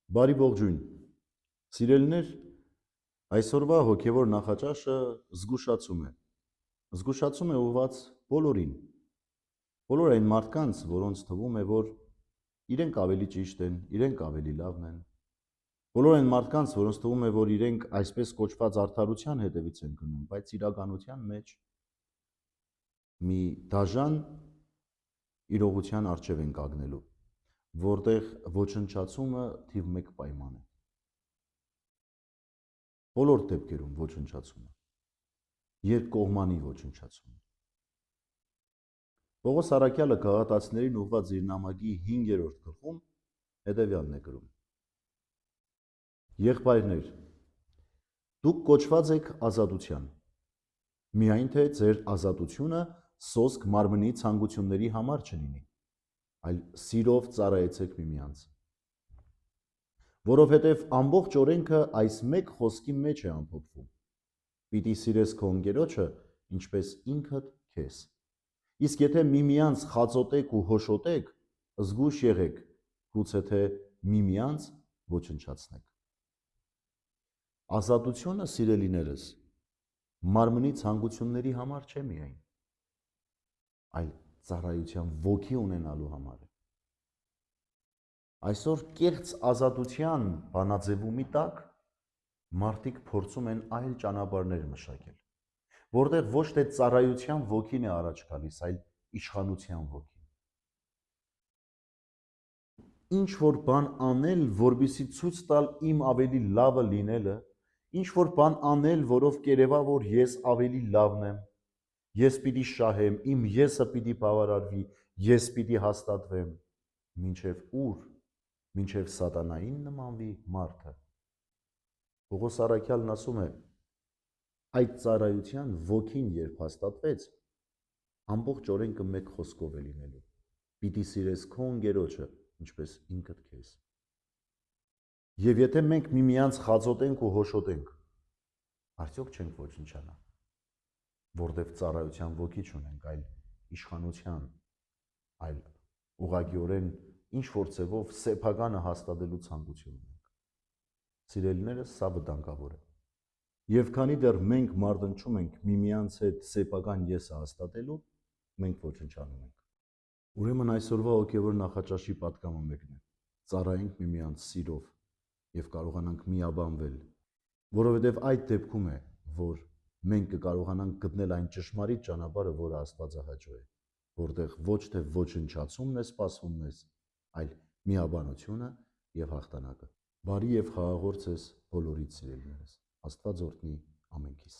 Բարի ողջույն։ Սիրելիներ, այսօրվա հոգևոր նախաճաշը զգուշացում է։ Զգուշացում է ուղղված բոլորին։ Բոլոր այն մարդկանց, որոնց թվում է, որ իրենք ավելի ճիշտ են, իրենք ավելի լավն են։ Բոլոր այն մարդկանց, որոնց թվում է, որ իրենք այսպես կոչված արդարության հետևից են գնում, բայց իրականության մեջ մի դաժան իրողության առջև են կանգնելու, որտեղ ոչնչացումը թիվ 1 պայման է։ Բոլոր դեպքերում ոչնչացումը, երկկողմանի ոչնչացումը։ Պողոս Առաքյալը Գաղատացիներին ուղղված իր նամակի 5-րդ գլխում հետևյալն է գրում. Եղբայրներ, դուք կոչված եք ազատության, միայն թե ձեր ազատությունը սոսկ մարմնի ցանկությունների համար չլինի, այլ սիրով ծառայեցեք միմյանց։ Որովհետև ամբողջ օրենքը այս մեկ խոսքի մեջ է ամփոփվում. պիտի սիրես քո ընկերոջը, ինչպես ինքդ քեզ։ Իսկ եթե միմյանց խածոտեք ու հոշոտեք, զգույշ եղեք, գուցե թե միմյանց ոչնչացնեք։ Ազատությունը, սիրելիներս, մարմնի ցանկությունների համար չէ միայն, այլ ծառայության ոգի ունենալու համար է։ Այսօր կեղծ ազատության բանաձևումի տակ մարդիկ փորձում են այլ ճանապարհներ մշակել, որտեղ ոչ թե ծառայության ոգին է առաջ գալիս, այլ իշխանության ոգին։ Ինչ որ բան անել, որպեսզի ցույց տալ իմ ավելի լավը լինելը, ինչ որ բան անել, որով կերևա, որ ես ավելի լավն եմ, ես պիտի շահեմ, իմ եսը պիտի բավարարվի, ես պիտի հաստատվեմ, մինչև ուր, մինչև սատանային նմանվի մարդը։ Պողոս Առաքյալն ասում է, այդ ծառայության ոգին երբ հաստատվեց, ամբողջ օրենքը մեկ խոսքով է լինելու. պիտի սիրես քո ընկերոջը, ինչպես ինքդ քեզ։ Եվ եթե մենք միմյանց խածոտենք ու հոշոտենք, արդյոք չենք ոչնչանա, որտեղ ծառայության ոգի չունենք, այլ իշխանության, այլ ուղղակիորեն ինչ որ ձևով սեփականը հաստատելու ցանկություն ունենք։ Սիրելիներս, սա վտանգավոր է։ Եվ քանի դեռ մենք մարտնչում ենք միմյանց հետ սեփական եսը հաստատելու, մենք ոչնչանում ենք։ Ուրեմն այսօրվա հոգևոր նախաճաշի պատգամը մեկն է. ծառայենք միմյանց սիրով եւ կարողանանք միաբանվել, որովհետեւ այդ դեպքում է, որ մենք կկարողանանք գտնել այն ճշմարիտ ճանապարհը, որը Աստվածահաճո է, որտեղ ոչ թե ոչնչացումն է սպասվում մեզ, այլ միաբանությունը եւ հաղթանակը։ Բարի եւ խաղաղորձ ես բոլորիդ, սիրելիներս։ Աստված օրհնի ամենքիս։